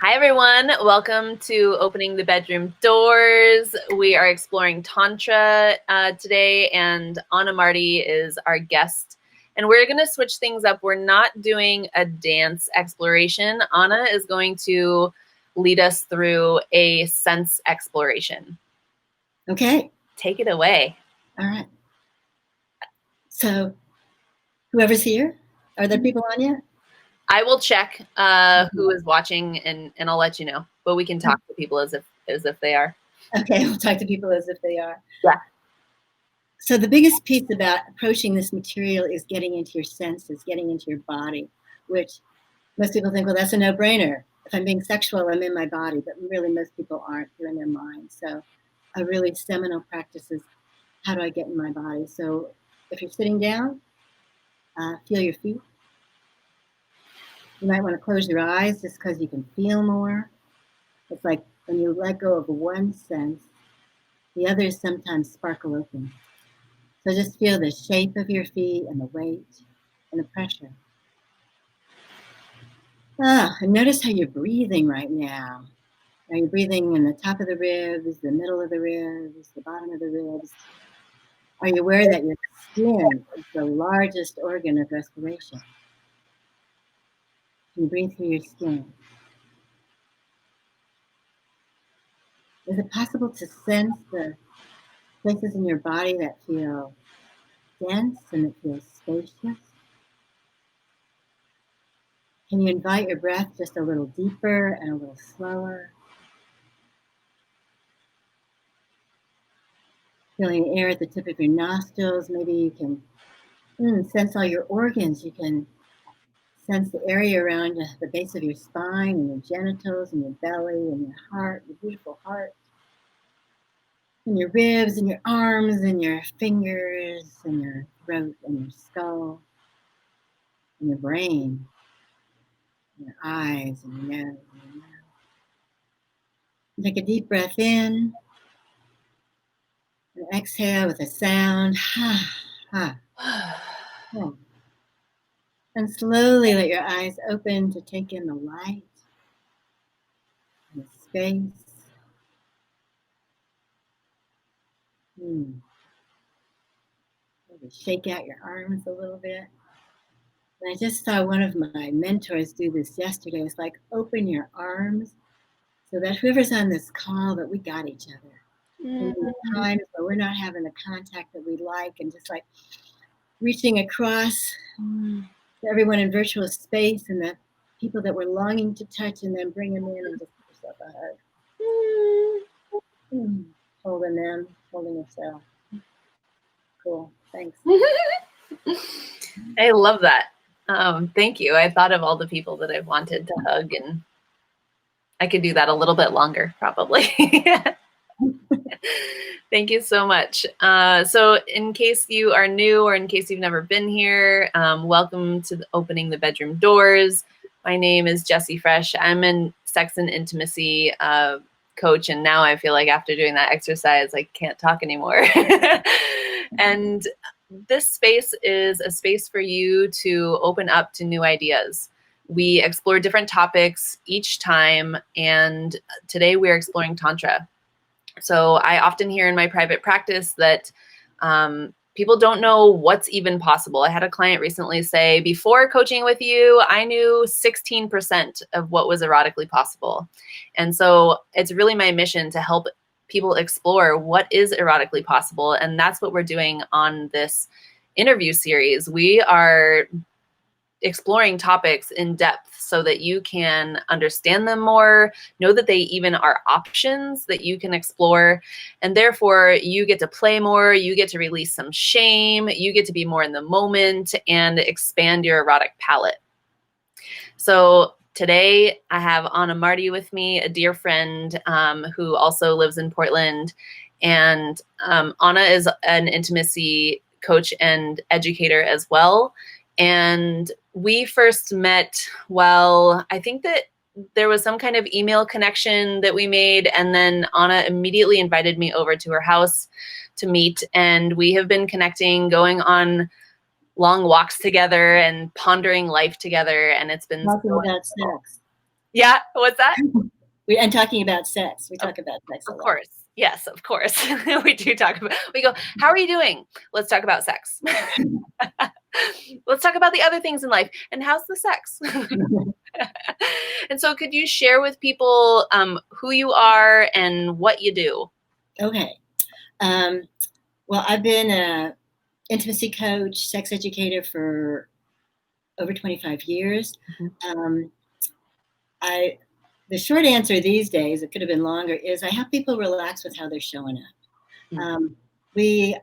Hi, everyone. Welcome to Opening the Bedroom Doors. We are exploring Tantra today, and Anna Marti is our guest. And we're going to switch things up. We're not doing a dance exploration. Anna is going to lead us through a sense exploration. Okay. Take it away. All right. So, whoever's here, are there people on yet? I will check who is watching, and I'll let you know. But we can talk to people as if they are. Okay, we'll talk to people as if they are. Yeah. So the biggest piece about approaching this material is getting into your senses, getting into your body, which most people think, well, that's a no-brainer. If I'm being sexual, I'm in my body, but really most people aren't. They're in their mind. So a really seminal practice is, how do I get in my body? So if you're sitting down, feel your feet. You might want to close your eyes just because you can feel more. It's like when you let go of one sense, the others sometimes sparkle open. So just feel the shape of your feet and the weight and the pressure. And notice how you're breathing right now. Are you breathing in the top of the ribs, the middle of the ribs, the bottom of the ribs? Are you aware that your skin is the largest organ of respiration? Can you breathe through your skin? Is it possible to sense the places in your body that feel dense and that feel spacious? Can you invite your breath just a little deeper and a little slower? Feeling the air at the tip of your nostrils. Maybe you can sense all your organs. You can sense the area around the base of your spine and your genitals and your belly and your heart, your beautiful heart. And your ribs and your arms and your fingers and your throat and your skull and your brain, and your eyes and your nose and your mouth. And take a deep breath in and exhale with a sound. And slowly let your eyes open to take in the light and the space. Maybe shake out your arms a little bit. And I just saw one of my mentors do this yesterday. It's like, open your arms so that whoever's on this call, that we got each other. In times where we're not having the contact that we like, and just like reaching across to everyone in virtual space and the people that we're longing to touch, and then bring them in and just give yourself a hug. Holding them, holding yourself. Cool, thanks. I love that. Thank you. I thought of all the people that I've wanted to hug, and I could do that a little bit longer, probably. Thank you so much. So in case you are new or in case you've never been here, welcome to Opening the Bedroom Doors. My name is Jessie Fresh. I'm a sex and intimacy coach, and now I feel like after doing that exercise, I can't talk anymore. And this space is a space for you to open up to new ideas. We explore different topics each time, and today we're exploring Tantra. So I often hear in my private practice that people don't know what's even possible. I had a client recently say, before coaching with you, I knew 16% of what was erotically possible. And so it's really my mission to help people explore what is erotically possible. And that's what we're doing on this interview series. We are exploring topics in depth so that you can understand them more, know that they even are options that you can explore, and therefore you get to play more, you get to release some shame, you get to be more in the moment and expand your erotic palette. So today I have Anna Marti with me, a dear friend who also lives in Portland, and Anna is an intimacy coach and educator as well. And we first met, well, I think that there was some kind of email connection that we made, and then Anna immediately invited me over to her house to meet, and we have been connecting, going on long walks together and pondering life together, and it's been talking about sex. Yeah, what's that? And talking about sex. We talk about sex a lot. Of course. Yes, of course. We do talk about, we go, how are you doing? Let's talk about sex. Let's talk about the other things in life. And how's the sex? And so could you share with people who you are and what you do? Okay. Well, I've been an intimacy coach, sex educator for over 25 years. Mm-hmm. The short answer these days, it could have been longer, is I help people relax with how they're showing up. Mm-hmm. We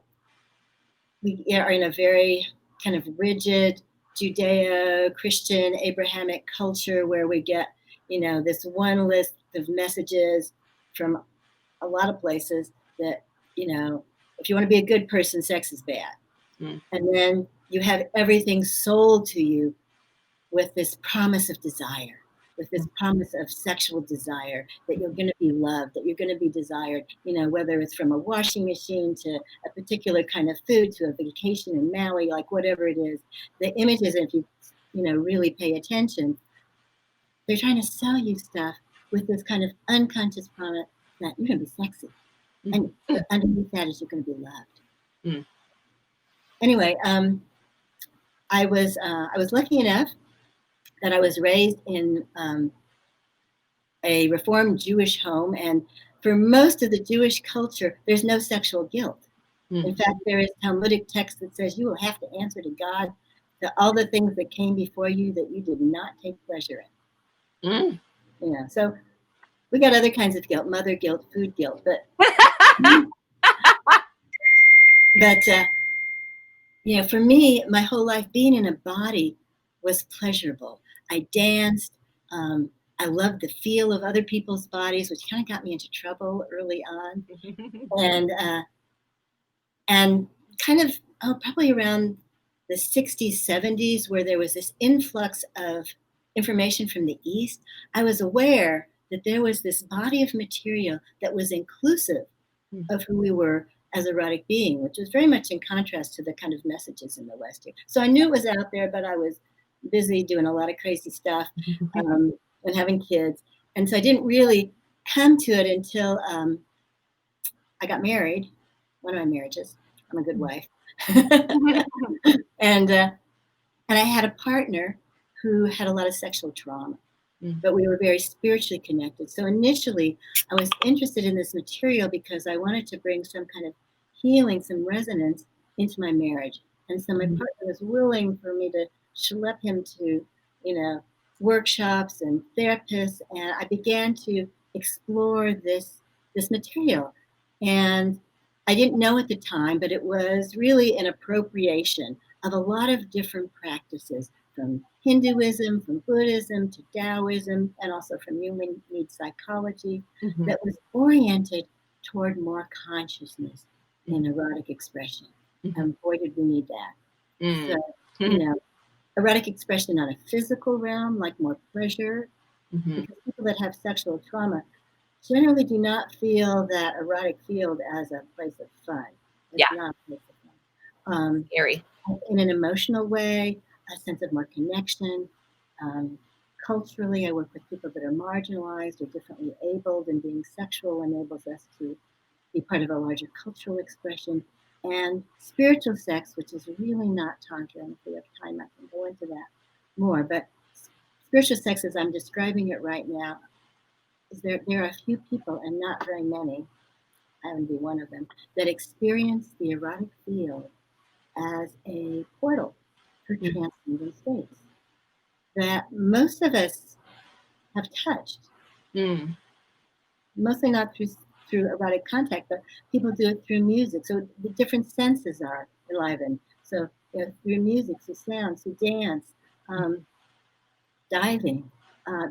are in a very kind of rigid Judeo-Christian Abrahamic culture where we get, this one list of messages from a lot of places that, if you want to be a good person, sex is bad. Mm. And then you have everything sold to you with this promise of desire, with this promise of sexual desire, that you're going to be loved, that you're going to be desired, whether it's from a washing machine to a particular kind of food to a vacation in Maui, like whatever it is. The images, if you really pay attention, they're trying to sell you stuff with this kind of unconscious promise that you're going to be sexy. And underneath that is you're going to be loved. Mm. Anyway, I was lucky enough that I was raised in a Reformed Jewish home, and for most of the Jewish culture, there's no sexual guilt. Mm-hmm. In fact, there is Talmudic text that says you will have to answer to God that all the things that came before you that you did not take pleasure in. Mm. So we got other kinds of guilt, mother guilt, food guilt, but for me, my whole life being in a body was pleasurable. I danced. I loved the feel of other people's bodies, which kind of got me into trouble early on. And kind of probably around the 60s, 70s, where there was this influx of information from the East, I was aware that there was this body of material that was inclusive of who we were as erotic being, which was very much in contrast to the kind of messages in the West here. So I knew it was out there, but I was busy doing a lot of crazy stuff and having kids. And so I didn't really come to it until I got married, one of my marriages. I'm a good wife. And I had a partner who had a lot of sexual trauma, but we were very spiritually connected. So initially, I was interested in this material because I wanted to bring some kind of healing, some resonance into my marriage. And so my partner was willing for me to schlep him to, workshops and therapists. And I began to explore this material. And I didn't know at the time, but it was really an appropriation of a lot of different practices, from Hinduism, from Buddhism to Taoism, and also from human need psychology, that was oriented toward more consciousness in erotic expression. And boy, did we need that. So, erotic expression on a physical realm, like more pleasure, because people that have sexual trauma generally do not feel that erotic field as a place of fun. It's not a place of fun. Scary. In an emotional way, a sense of more connection. Culturally, I work with people that are marginalized or differently abled, and being sexual enables us to be part of a larger cultural expression. And spiritual sex, which is really not Tantra, and if we have time, I can go into that more. But spiritual sex, as I'm describing it right now, is there are a few people, and not very many, I would be one of them, that experience the erotic field as a portal for transcendent states that most of us have touched. Mostly not through erotic contact, but people do it through music. So the different senses are enlivened. So through music, through sound, through dance, diving,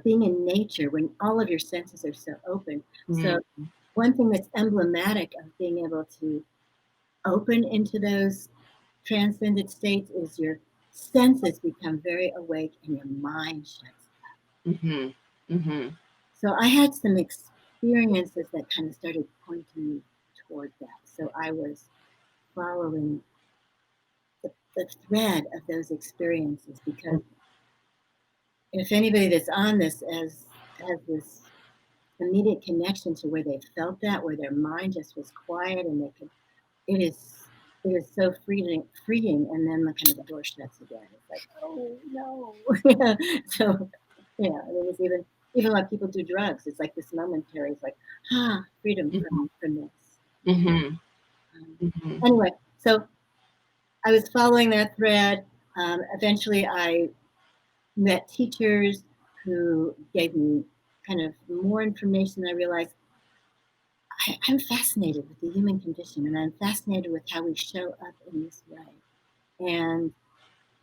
being in nature when all of your senses are so open. So one thing that's emblematic of being able to open into those transcendent states is your senses become very awake and your mind shuts up. So I had some experiences that kind of started pointing me toward that. So I was following the thread of those experiences, because if anybody that's on this has this immediate connection to where they felt that, where their mind just was quiet, and they could. It is so freeing, and then kind of the door shuts again. It's like, oh no. So I mean, it's even like people do drugs. It's like this momentary. It's like freedom from this. Anyway, so I was following that thread. Eventually, I met teachers who gave me kind of more information. I realized I'm fascinated with the human condition, and I'm fascinated with how we show up in this way. And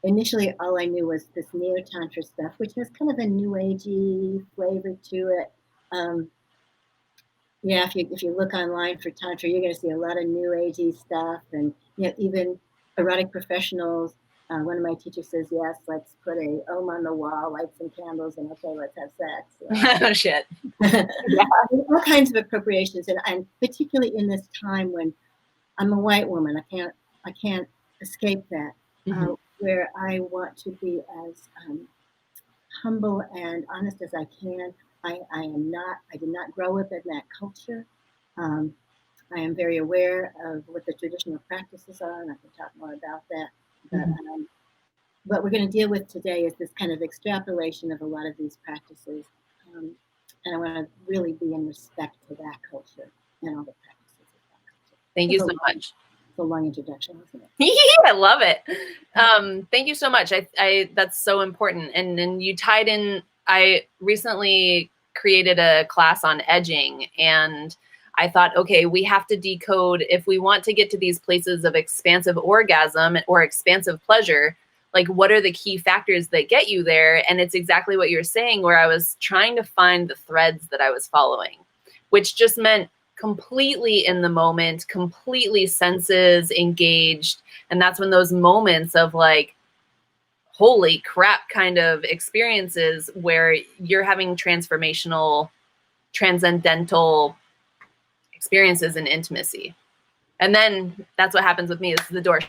initially, all I knew was this neo-tantra stuff, which has kind of a new agey flavor to it. If you look online for tantra, you're going to see a lot of new agey stuff, and even erotic professionals. One of my teachers says, "Yes, let's put a om on the wall, light some candles, and okay, let's have sex." Oh shit! All kinds of appropriations, and particularly in this time when I'm a white woman, I can't escape that. Where I want to be as humble and honest as I can. I did not grow up in that culture. I am very aware of what the traditional practices are, and I can talk more about that. But what we're going to deal with today is this kind of extrapolation of a lot of these practices. And I want to really be in respect to that culture and all the practices of that culture. Thank you so much. It's a long introduction, isn't it? I love it. Thank you so much. I that's so important. And you tied in, I recently created a class on edging, and I thought, okay, we have to decode, if we want to get to these places of expansive orgasm or expansive pleasure, like what are the key factors that get you there? And it's exactly what you're saying, where I was trying to find the threads that I was following, which just meant completely in the moment, completely senses engaged. And that's when those moments of like, holy crap kind of experiences where you're having transformational, transcendental experiences in intimacy. And then that's what happens with me. This is the door.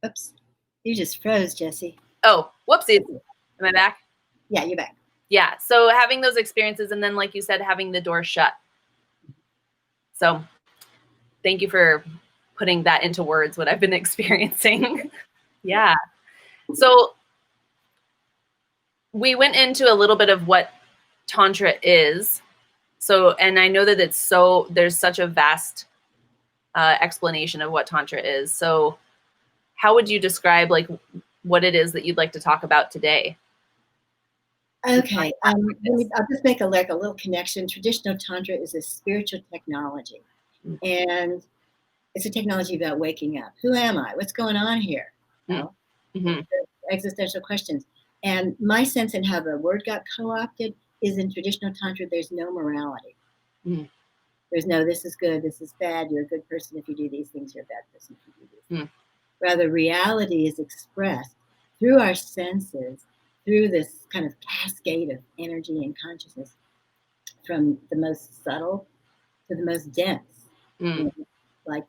Oops. You just froze, Jessie. Oh, whoopsies. Am I back? Yeah, you're back. Yeah. So having those experiences, and then, like you said, having the door shut. So thank you for putting that into words, what I've been experiencing. Yeah. So we went into a little bit of what Tantra is. So, and I know that there's such a vast explanation of what Tantra is. So how would you describe like what it is that you'd like to talk about today? Okay, I'll just make a little connection. Traditional Tantra is a spiritual technology, and it's a technology about waking up. Who am I? What's going on here? Existential questions. And my sense in how the word got co-opted is in traditional Tantra, there's no morality. There's no, this is good, this is bad, you're a good person if you do these things, you're a bad person if you do these things. Rather, reality is expressed through our senses, through this kind of cascade of energy and consciousness, from the most subtle to the most dense, like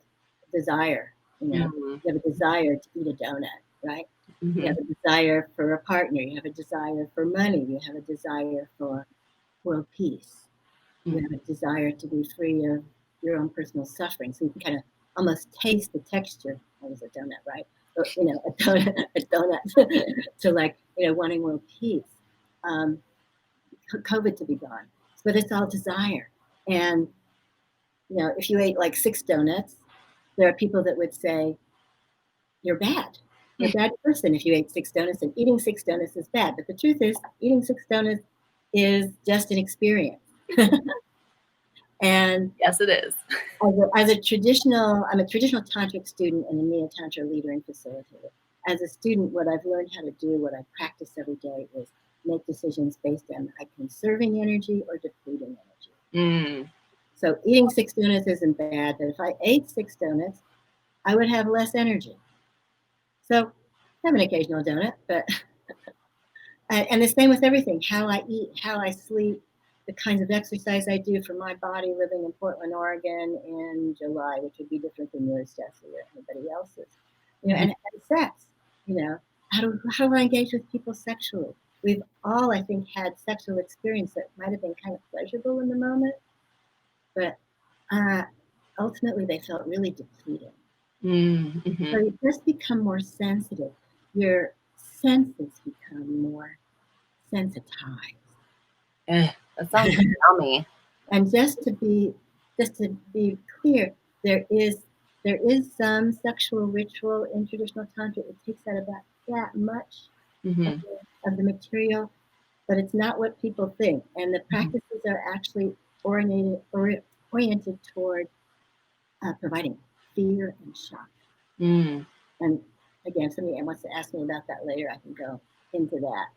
desire. You have a desire to eat a donut, right? You have a desire for a partner. You have a desire for money. You have a desire for world peace. You have a desire to be free of your own personal suffering. So you can kind of almost taste the texture. That was a donut, right? But, a donut to like, wanting world peace. COVID to be gone. But it's all desire. And, if you ate like 6 donuts, there are people that would say, you're bad. You're a bad person if you ate 6 donuts, and eating 6 donuts is bad. But the truth is, eating 6 donuts is just an experience. And yes, it is. I'm a traditional tantric student and a neo-tantra leader and facilitator. As a student, what I've learned how to do, what I practice every day, is make decisions based on conserving energy or depleting energy. So eating 6 donuts isn't bad, but if I ate 6 donuts, I would have less energy. So I have an occasional donut, but and the same with everything: how I eat, how I sleep, the kinds of exercise I do for my body. Living in Portland, Oregon in July, which would be different than yours, Jessie, or anybody else's. And sex. How do I engage with people sexually? we've all, I think, had sexual experience that might have been kind of pleasurable in the moment, but ultimately they felt really depleting. Mm-hmm. So you just become more sensitive. Your senses become more sensitized. That sounds yummy. And just to be clear, there is some sexual ritual in traditional tantra. It takes out about that much of the material, but it's not what people think. And the practices are actually oriented toward providing fear and shock. And again, if somebody wants to ask me about that later, I can go into that.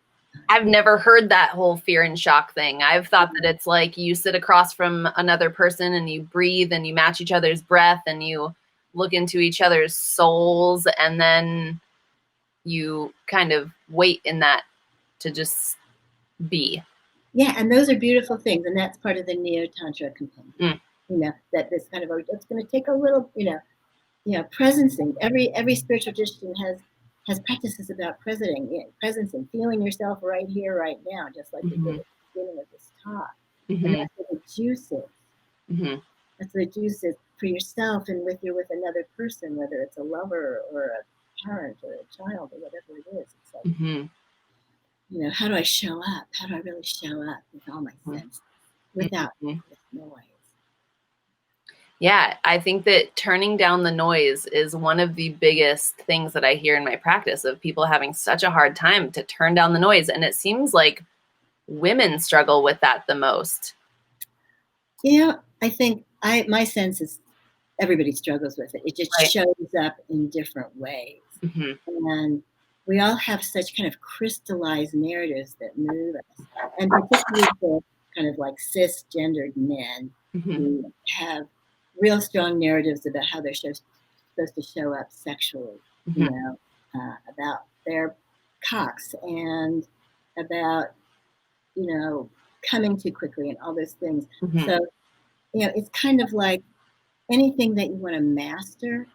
I've never heard that whole fear and shock thing. I've thought that it's like you sit across from another person and you breathe and you match each other's breath and you look into each other's souls, and then you kind of wait in that to just be. Yeah, and those are beautiful things, and that's part of the neo-tantra component. You know, that this kind of, it's going to take a little, presencing. Every spiritual tradition has practices about presencing, feeling yourself right here, right now, just like we did at the beginning of this talk. And that's what the juice is. That's what the juice is for yourself and with another person, whether it's a lover or a parent or a child or whatever it is. It's like, how do I show up? How do I really show up with all my senses without this noise? Yeah, I think that turning down the noise is one of the biggest things that I hear in my practice, of people having such a hard time to turn down the noise. And it seems like women struggle with that the most. Yeah, I think my sense is everybody struggles with it. It just shows up in different ways. And we all have such kind of crystallized narratives that move us. And particularly for kind of like cisgendered men who have real strong narratives about how they're supposed to show up sexually, about their cocks and about, coming too quickly and all those things. So, it's kind of like anything that you want to master,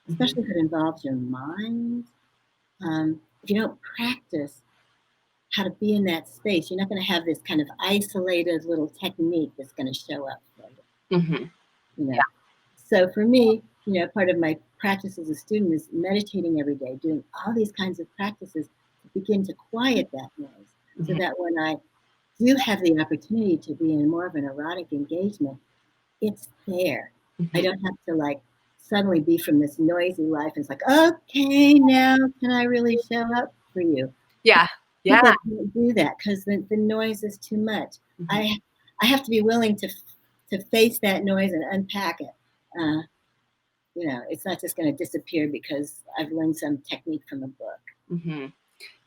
especially if it involves your mind. If you don't practice how to be in that space, you're not going to have this kind of isolated little technique that's going to show up for you. Yeah. So for me, part of my practice as a student is meditating every day, doing all these kinds of practices to begin to quiet that noise, so that when I do have the opportunity to be in more of an erotic engagement, it's there. I don't have to like suddenly be from this noisy life. And it's like, okay, now can I really show up for you? Yeah. People can't do that because the noise is too much. I have to be willing to face that noise and unpack it. It's not just going to disappear because I've learned some technique from a book.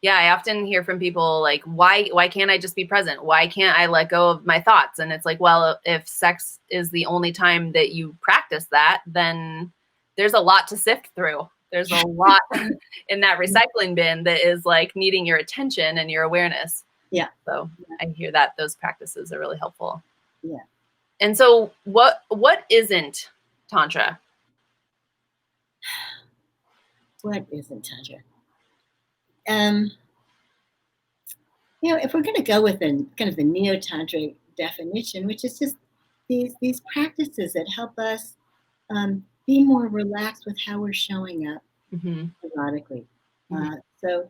Yeah, I often hear from people like, why can't I just be present? Why can't I let go of my thoughts? And it's like, well, if sex is the only time that you practice that, then there's a lot to sift through. There's a lot in that recycling bin that is like needing your attention and your awareness. Yeah. So I hear that those practices are really helpful. Yeah. And so what isn't Tantra? What isn't Tantra? If we're going to go with kind of the neo-tantric definition, which is just these practices that help us be more relaxed with how we're showing up erotically. So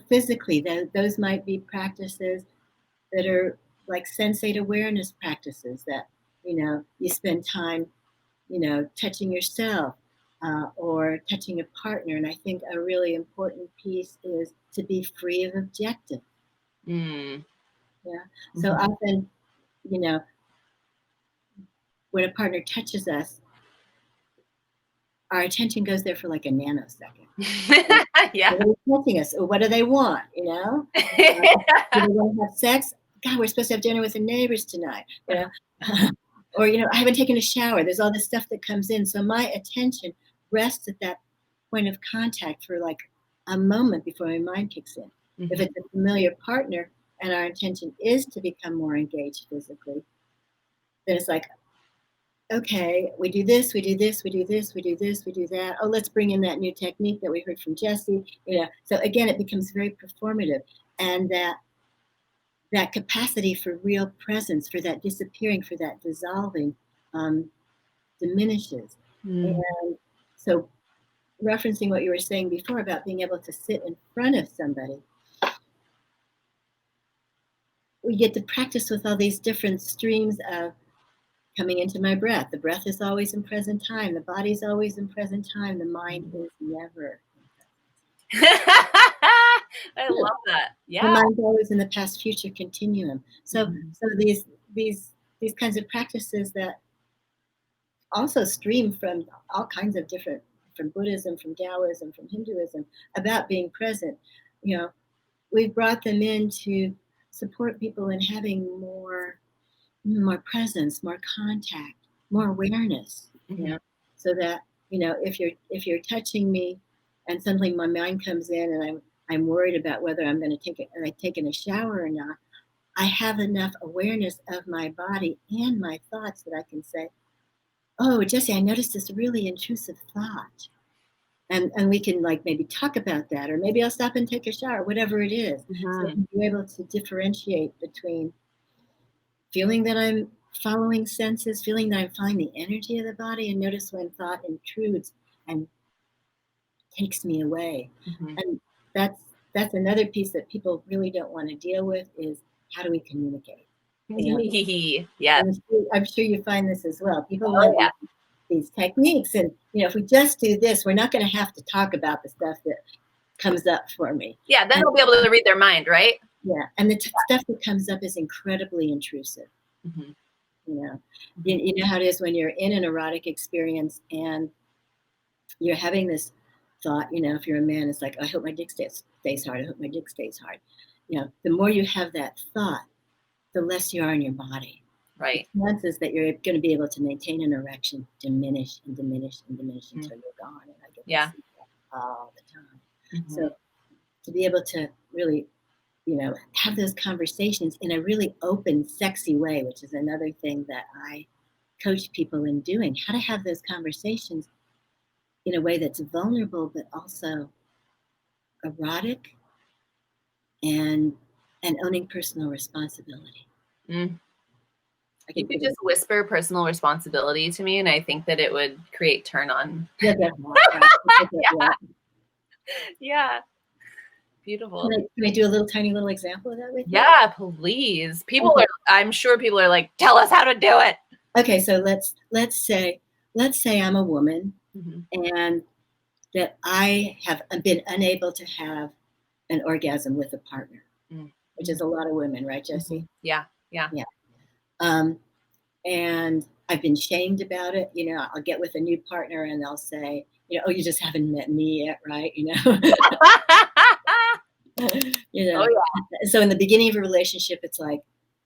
physically, those might be practices that are like sensate awareness practices that, you spend time, touching yourself or touching a partner. And I think a really important piece is to be free of objective. Yeah. So often, when a partner touches us, our attention goes there for like a nanosecond. Yeah. Are they touching us? Or what do they want? Do they want to have sex? God, we're supposed to have dinner with the neighbors tonight. Or, I haven't taken a shower. There's all this stuff that comes in. So my attention rests at that point of contact for like a moment before my mind kicks in. If it's a familiar partner and our intention is to become more engaged physically, then it's like, okay, we do this, we do this, we do this, we do this, we do that. Oh, let's bring in that new technique that we heard from Jessie. So again, it becomes very performative. and that capacity for real presence, for that disappearing, for that dissolving, diminishes. And so, referencing what you were saying before about being able to sit in front of somebody, we get to practice with all these different streams of coming into my breath. The breath is always in present time. The body's always in present time. The mind is never. I love that. Yeah. The mind's always in the past future continuum. So these kinds of practices that also stream from all kinds of different, from Buddhism, from Taoism, from Hinduism, about being present. You know, we've brought them in to support people in having more presence, more contact, more awareness. You know, so that, you know, if you're touching me, and suddenly my mind comes in, and I'm worried about whether I'm going to take a shower or not, I have enough awareness of my body and my thoughts that I can say, "Oh, Jessie, I noticed this really intrusive thought," and we can like maybe talk about that, or maybe I'll stop and take a shower, whatever it is. So you're able to differentiate between feeling that I'm following senses, feeling that I'm following the energy of the body, and notice when thought intrudes and takes me away. And that's another piece that people really don't want to deal with, is how do we communicate? Yeah. I'm sure you find this as well. People want these techniques, and you know, if we just do this, we're not going to have to talk about the stuff that comes up for me. Yeah, then we'll be able to read their mind, right? Yeah, and the stuff that comes up is incredibly intrusive. You know, you know how it is when you're in an erotic experience and you're having this thought. You know, if you're a man, it's like, I hope my dick stays hard. I hope my dick stays hard. You know, the more you have that thought, the less you are in your body. Right. The chances that you're going to be able to maintain an erection diminish and diminish and diminish until you're gone. And I get to see that all the time. So to be able to really, you know, have those conversations in a really open, sexy way, which is another thing that I coach people in doing, how to have those conversations in a way that's vulnerable, but also erotic, and owning personal responsibility. You could just whisper personal responsibility to me, and I think that it would create turn on. Yeah. Beautiful. Can I do a little tiny little example of that with you? Yeah, please. I'm sure people are like, tell us how to do it. Okay, so let's say I'm a woman, and that I have been unable to have an orgasm with a partner, which is a lot of women, right, Jessie? Yeah. And I've been shamed about it. You know, I'll get with a new partner and they'll say, you know, oh, you just haven't met me yet, right? You know. You know. So in the beginning of a relationship, it's like,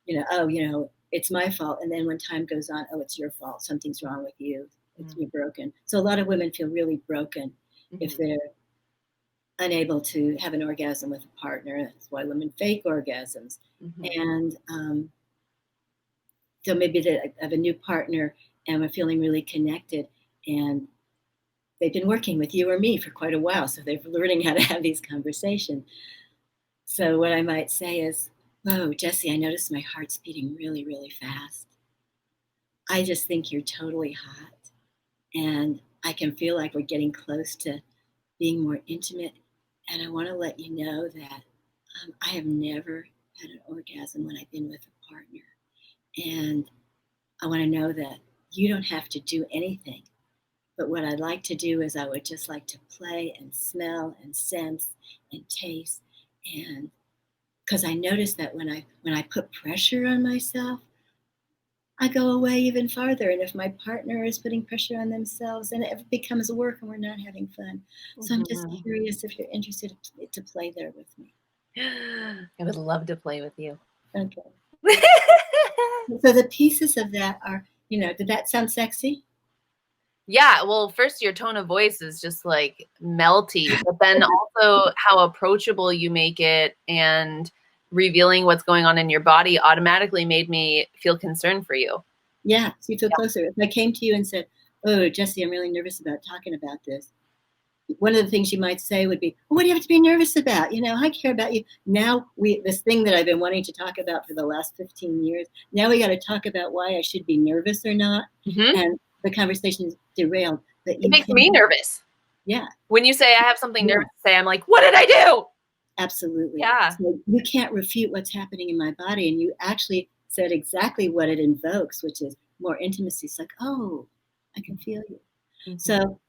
you know, oh, you know, it's my fault. And then when time goes on, oh, it's your fault. Something's wrong with you. You're broken. So a lot of women feel really broken if they're unable to have an orgasm with a partner. That's why women fake orgasms. And so maybe they have a new partner and we're feeling really connected, and they've been working with you or me for quite a while, so they're learning how to have these conversations. So what I might say is, "Whoa, Jessie, I noticed my heart's beating really, really fast. I just think you're totally hot, and I can feel like we're getting close to being more intimate, and I want to let you know that I have never had an orgasm when I've been with a partner. And I want to know that you don't have to do anything. But what I'd like to do is I would just like to play and smell and sense and taste. And because I notice that when I put pressure on myself, I go away even farther. And if my partner is putting pressure on themselves, then it becomes work and we're not having fun. So I'm just curious if you're interested to play there with me." I would love to play with you. Okay. So the pieces of that are, you know, did that sound sexy? Yeah, well, first your tone of voice is just like melty, but then also how approachable you make it and revealing what's going on in your body automatically made me feel concerned for you. Yeah, so you feel closer. If I came to you and said, "Oh, Jessie, I'm really nervous about talking about this," one of the things you might say would be, well, what do you have to be nervous about? I care about you. Now this thing that I've been wanting to talk about for the last 15 years, now we got to talk about why I should be nervous or not. Mm-hmm. And the conversation is derailed. But it makes me nervous. Yeah. When you say I have something nervous to say, I'm like, what did I do? Absolutely. Yeah. So you can't refute what's happening in my body. And you actually said exactly what it invokes, which is more intimacy. It's like, oh, I can feel you. Mm-hmm. So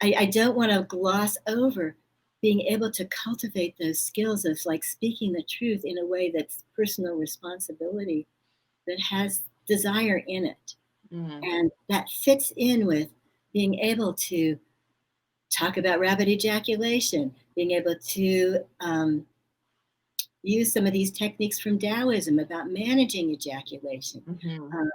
I don't want to gloss over being able to cultivate those skills of like speaking the truth in a way that's personal responsibility, that has desire in it. Mm-hmm. And that fits in with being able to talk about rapid ejaculation, being able to use some of these techniques from Taoism about managing ejaculation. Mm-hmm.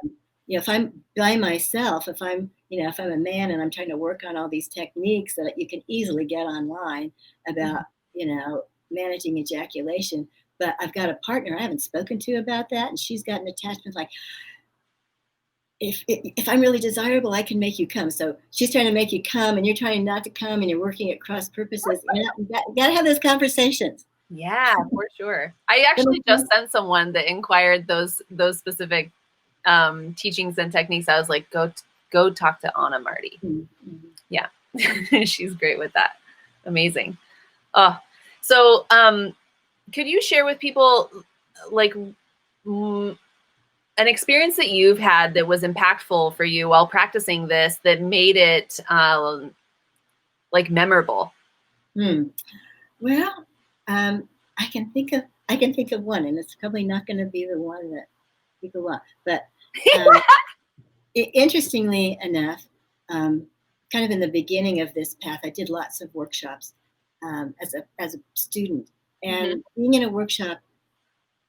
If I'm by myself, if I'm a man and I'm trying to work on all these techniques that you can easily get online about, managing ejaculation, but I've got a partner I haven't spoken to about that, and she's got an attachment like, if I'm really desirable, I can make you come. So she's trying to make you come, and you're trying not to come, and you're working at cross purposes. You got to have those conversations. Yeah, for sure. I actually just sent someone that inquired those specific teachings and techniques. I was like, go talk to Anna Marti. Mm-hmm. Yeah, she's great with that. Amazing. So could you share with people like an experience that you've had that was impactful for you while practicing this, that made it like memorable? Well, I can think of one, and it's probably not going to be the one that people want. But interestingly enough, kind of in the beginning of this path, I did lots of workshops as a student. And being in a workshop,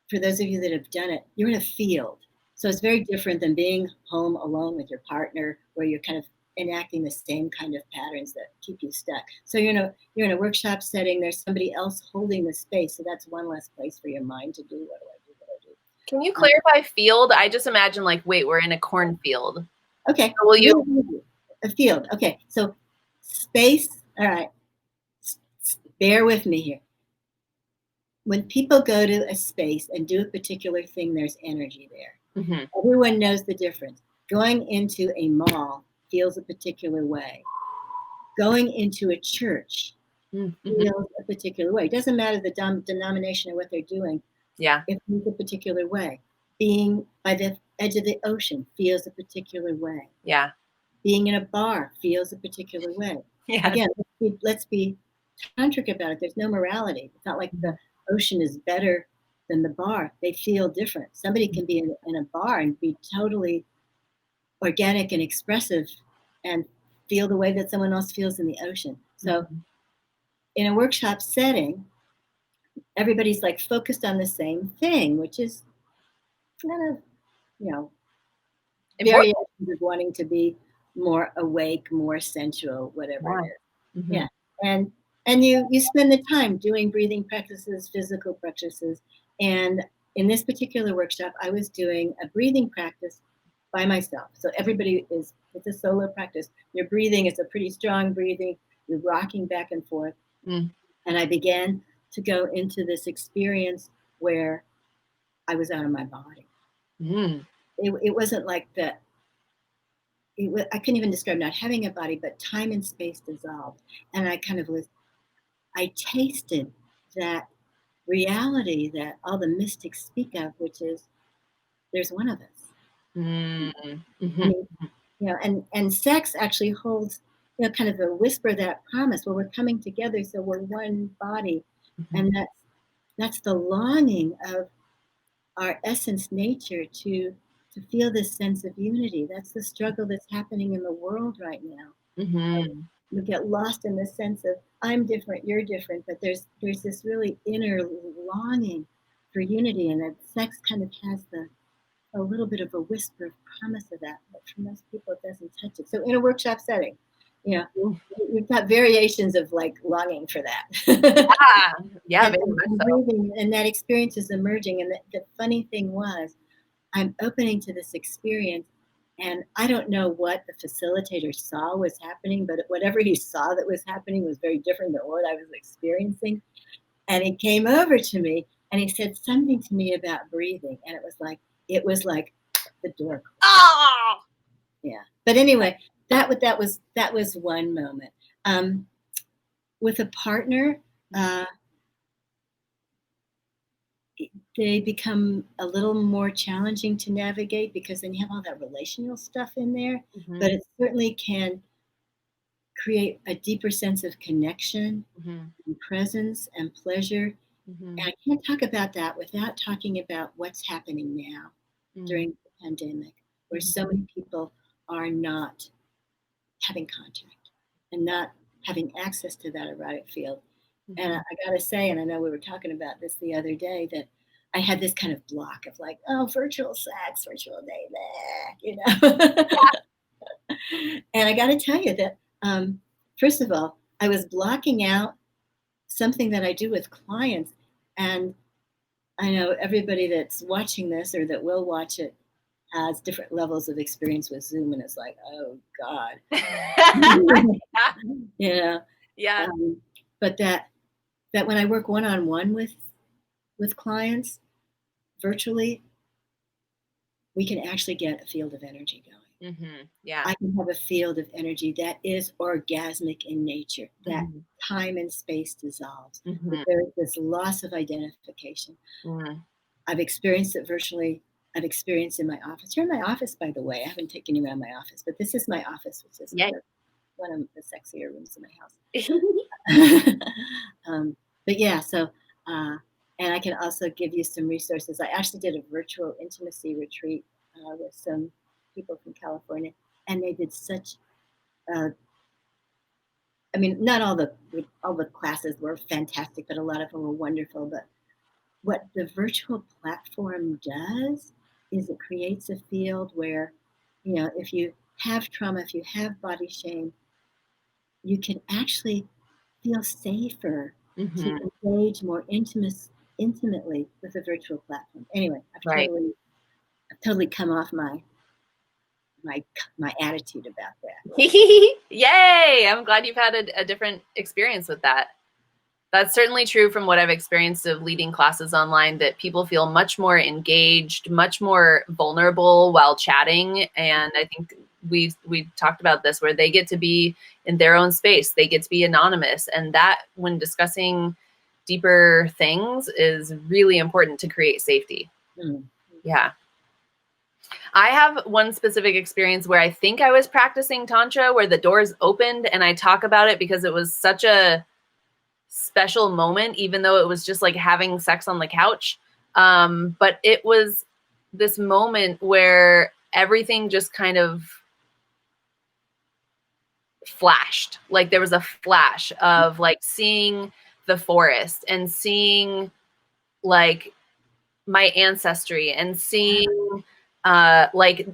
for those of you that have done it, you're in a field. So it's very different than being home alone with your partner, where you're kind of enacting the same kind of patterns that keep you stuck. So you're in a workshop setting. There's somebody else holding the space. So that's one less place for your mind to do. What do I do? Can you clarify field? I just imagine like, wait, we're in a cornfield. Okay. So will you? A field. Okay. So space. All right. Bear with me here. When people go to a space and do a particular thing, there's energy there. Mm-hmm. Everyone knows the difference. Going into a mall feels a particular way. Going into a church feels a particular way. It doesn't matter the denomination or what they're doing. Yeah. It feels a particular way. Being by the edge of the ocean feels a particular way. Yeah. Being in a bar feels a particular way. Yeah. Again, let's be tantric about it. There's no morality. It's not like the ocean is better than the bar. They feel different. Somebody can be in a bar and be totally organic and expressive and feel the way that someone else feels in the ocean. So in a workshop setting, everybody's like focused on the same thing, which is kind of, variations of wanting to be more awake, more sensual, whatever it is. Mm-hmm. Yeah. And you spend the time doing breathing practices, physical practices. And in this particular workshop, I was doing a breathing practice by myself. So it's a solo practice. Your breathing is a pretty strong breathing. You're rocking back and forth. And I began to go into this experience where I was out of my body. It wasn't like that. I couldn't even describe not having a body, but time and space dissolved. And I tasted that reality that all the mystics speak of, which is there's one of us. Mm-hmm. I mean, and sex actually holds, kind of a whisper that promise where we're coming together, so we're one body. And that's the longing of our essence nature to feel this sense of unity. That's the struggle that's happening in the world right now. We get lost in the sense of I'm different, you're different, but there's this really inner longing for unity, and that sex kind of has a little bit of a whisper of promise of that, but for most people it doesn't touch it. So in a workshop setting, we've got variations of like longing for that. Yeah, and that experience is emerging. And the funny thing was, I'm opening to this experience, And I don't know what the facilitator saw was happening, but whatever he saw that was happening was very different than what I was experiencing. And he came over to me and he said something to me about breathing. And it was like the door. Oh, Yeah. But anyway, that was one moment. With a partner, they become a little more challenging to navigate because then you have all that relational stuff in there. But it certainly can create a deeper sense of connection and presence and pleasure. And I can't talk about that without talking about what's happening now during the pandemic, where so many people are not having contact and not having access to that erotic field. And I got to say, and I know we were talking about this the other day, that I had this kind of block of like, oh, virtual sex, virtual dating, And I got to tell you that, first of all, I was blocking out something that I do with clients. And I know everybody that's watching this or that will watch it has different levels of experience with Zoom. And it's like, oh, God. Yeah. But that when I work one-on-one with clients virtually, we can actually get a field of energy going. Yeah. I can have a field of energy that is orgasmic in nature, that time and space dissolves. That there is this loss of identification. I've experienced it virtually. I've experienced in my office. You're in my office, by the way. I haven't taken you around my office, but this is my office, which is one of the sexier rooms in my house. But yeah, so, and I can also give you some resources. I actually did a virtual intimacy retreat with some people from California, and they did such, I mean, not all the classes were fantastic, but a lot of them were wonderful. But what the virtual platform does is it creates a field where, if you have trauma, if you have body shame, you can actually feel safer to engage more intimately with a virtual platform. Anyway, I've totally come off my attitude about that. Yay! I'm glad you've had a different experience with that. That's certainly true from what I've experienced of leading classes online, that people feel much more engaged, much more vulnerable while chatting. And I think we talked about this, where they get to be in their own space. They get to be anonymous. And that, when discussing deeper things, is really important to create safety. Yeah. I have one specific experience where I think I was practicing Tantra, where the doors opened, and I talk about it because it was such a special moment, even though it was just like having sex on the couch. But it was this moment where everything just kind of flashed. Like there was a flash of like seeing the forest and seeing like my ancestry and seeing like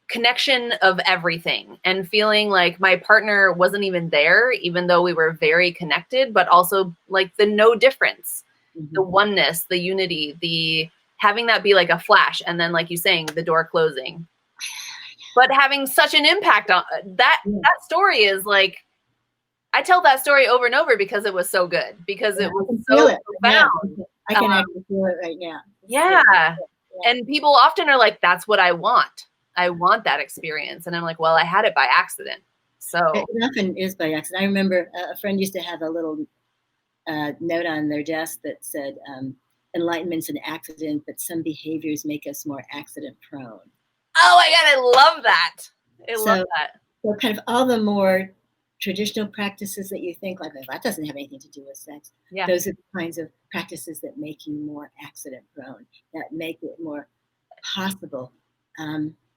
connection of everything, and feeling like my partner wasn't even there, even though we were very connected, but also like the no difference, the oneness, the unity, the having that be like a flash. And then, like you saying, the door closing, but having such an impact on that. That story is like, I tell that story over and over because it was so good, because it was so profound. I can actually feel it right now. Yeah. And people often are like, that's what I want. I want that experience. And I'm like, well, I had it by accident. So it often is by accident. I remember a friend used to have a little note on their desk that said, enlightenment's an accident, but some behaviors make us more accident prone. Oh my God, I love that. I love that. So kind of all the more traditional practices that you think like, that doesn't have anything to do with sex. Yeah. Those are the kinds of practices that make you more accident prone, that make it more possible,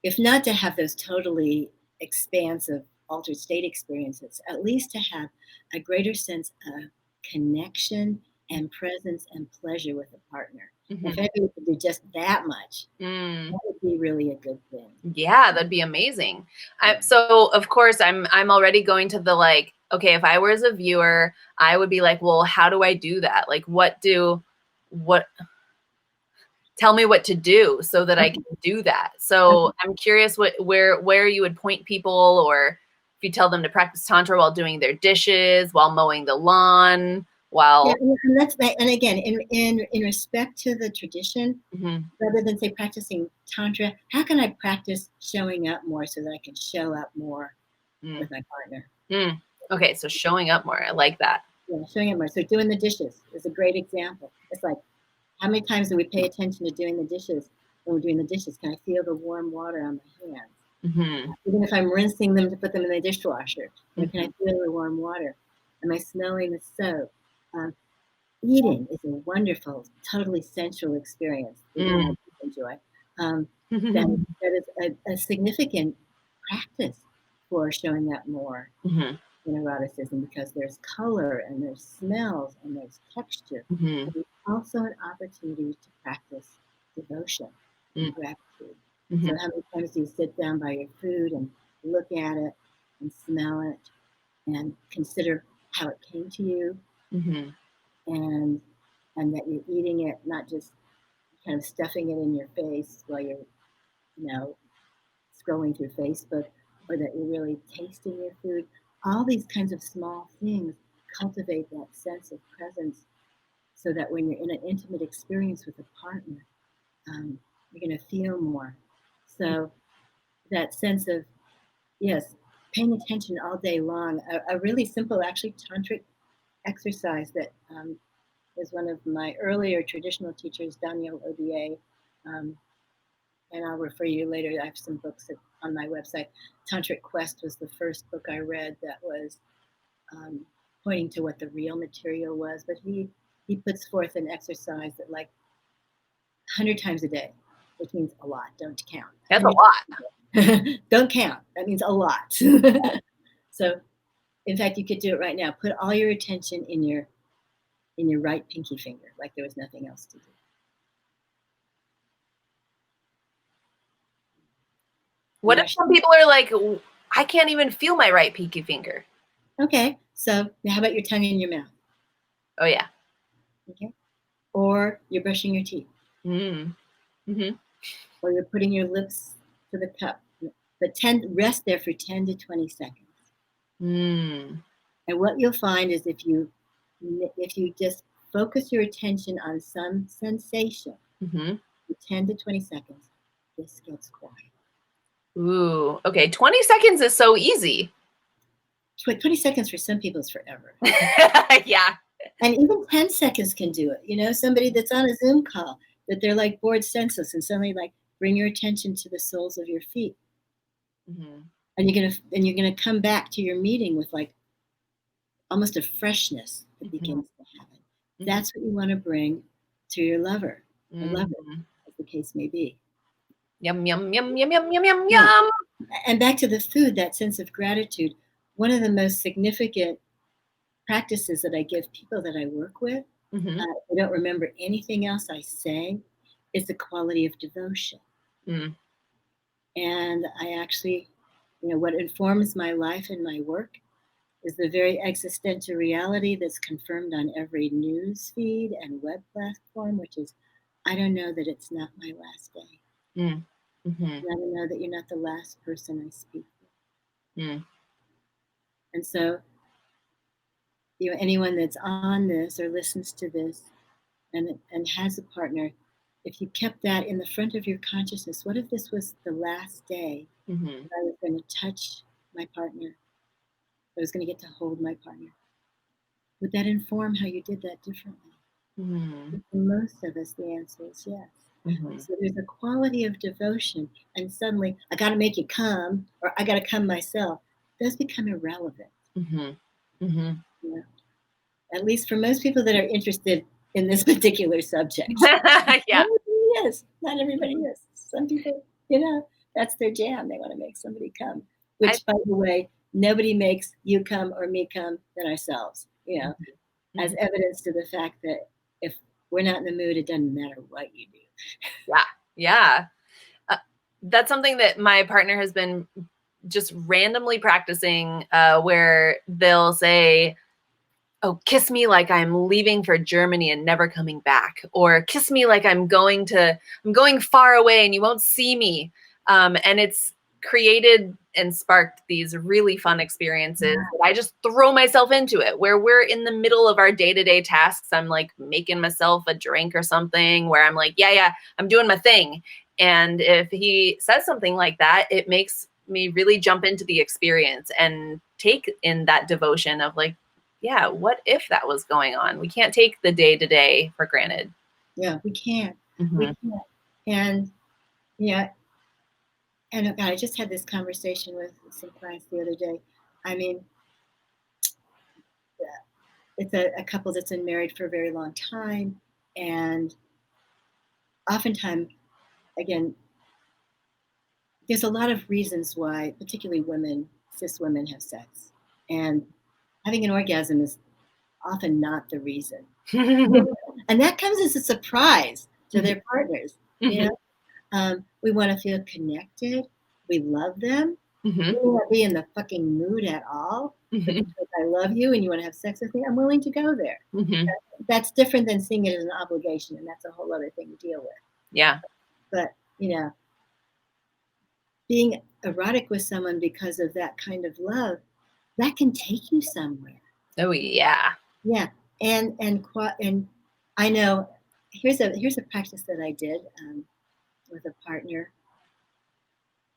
if not to have those totally expansive altered state experiences, at least to have a greater sense of connection and presence and pleasure with a partner. If everybody could do just that much, that would be really a good thing. Yeah, that'd be amazing. So of course I'm already going to the like, okay, if I were as a viewer, I would be like, well, how do I do that? Like, what tell me what to do so that I can do that. So I'm curious where you would point people, or if you tell them to practice Tantra while doing their dishes, while mowing the lawn, while. Yeah, and that's and again, in respect to the tradition, rather than say practicing Tantra, how can I practice showing up more so that I can show up more with my partner? Okay, so showing up more. I like that. Yeah, showing up more. So doing the dishes is a great example. It's like, how many times do we pay attention to doing the dishes when we're doing the dishes? Can I feel the warm water on my hands? Even if I'm rinsing them to put them in the dishwasher, can I feel the warm water? Am I smelling the soap? Eating is a wonderful, totally sensual experience that you and I enjoy. That is a significant practice for showing up more in eroticism, because there's color and there's smells and there's texture. And it's also an opportunity to practice devotion and gratitude. So how many times do you sit down by your food and look at it and smell it and consider how it came to you, and that you're eating it, not just kind of stuffing it in your face while you're, scrolling through Facebook, or that you're really tasting your food. All these kinds of small things cultivate that sense of presence, so that when you're in an intimate experience with a partner, you're going to feel more. So that sense of, yes, paying attention all day long. A really simple, actually, tantric exercise that was one of my earlier traditional teachers, Daniel Odier, and I'll refer you later. I have some books on my website. Tantric Quest was the first book I read that was pointing to what the real material was. But he puts forth an exercise that, like, 100 times a day, which means a lot. Don't count. That's a lot. Don't count. That means a lot. So, in fact, you could do it right now. Put all your attention in your right pinky finger, like there was nothing else to do. What if some people are like, I can't even feel my right pinky finger? Okay, so now how about your tongue in your mouth? Oh, yeah. Okay. Or you're brushing your teeth. Or you're putting your lips to the cup. But rest there for 10 to 20 seconds. And what you'll find is if you just focus your attention on some sensation for 10 to 20 seconds, this gets quiet. Ooh, okay. 20 seconds is so easy. 20 seconds for some people is forever. Yeah. And even 10 seconds can do it. Somebody that's on a Zoom call, that they're like bored senseless, and suddenly, like, bring your attention to the soles of your feet. And you're gonna come back to your meeting with, like, almost a freshness that begins to happen. That's what you want to bring to your lover, or lover, as the case may be. Yum, yum, yum, yum, yum, yum, yum, yum. And back to the food, that sense of gratitude. One of the most significant practices that I give people that I work with, I don't remember anything else I say, is the quality of devotion. And I actually, what informs my life and my work is the very existential reality that's confirmed on every news feed and web platform, which is, I don't know that it's not my last day. And I don't know that you're not the last person I speak with. And so, anyone that's on this or listens to this and has a partner, if you kept that in the front of your consciousness, what if this was the last day that I was going to touch my partner? I was going to get to hold my partner. Would that inform how you did that differently? For most of us, the answer is yes. So there's a quality of devotion, and suddenly, I got to make you come, or I got to come myself. Those become irrelevant. At least for most people that are interested in this particular subject. Yeah. Not everybody is. Some people, that's their jam. They want to make somebody come. Which, by the way, nobody makes you come or me come than ourselves. As evidence to the fact that if we're not in the mood, it doesn't matter what you do. Yeah. That's something that my partner has been just randomly practicing, where they'll say, oh, kiss me like I'm leaving for Germany and never coming back, or kiss me like I'm going far away and you won't see me. And it's created and sparked these really fun experiences that I just throw myself into it, where we're in the middle of our day-to-day tasks. I'm like making myself a drink or something, where I'm like, yeah, I'm doing my thing. And if he says something like that, it makes me really jump into the experience and take in that devotion of like, yeah, what if that was going on? We can't take the day-to-day for granted. Yeah, we can't. We can't. And yeah, and God, I just had this conversation with some clients the other day. I mean, it's a couple that's been married for a very long time, and oftentimes, again, there's a lot of reasons why, particularly women, cis women, have sex, and having an orgasm is often not the reason. And that comes as a surprise to their partners. You know, we want to feel connected. We love them. We don't want to be in the fucking mood at all. But because I love you and you want to have sex with me, I'm willing to go there. That's different than seeing it as an obligation, and that's a whole other thing to deal with. Yeah. But, you know, being erotic with someone because of that kind of love, that can take you somewhere. Oh, yeah. Yeah. And I know here's a practice that I did with a partner,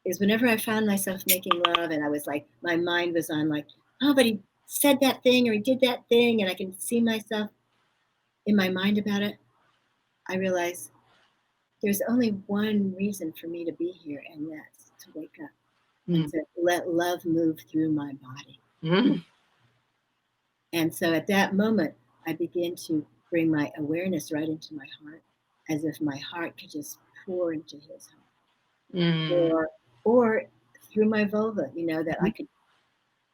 is whenever I found myself making love and I was like, my mind was on like, oh, but he said that thing or he did that thing, and I can see myself in my mind about it, I realized there's only one reason for me to be here, and that's to wake up and to let love move through my body. And so at that moment, I begin to bring my awareness right into my heart, as if my heart could just pour into his heart. Or through my vulva, you know, that I could,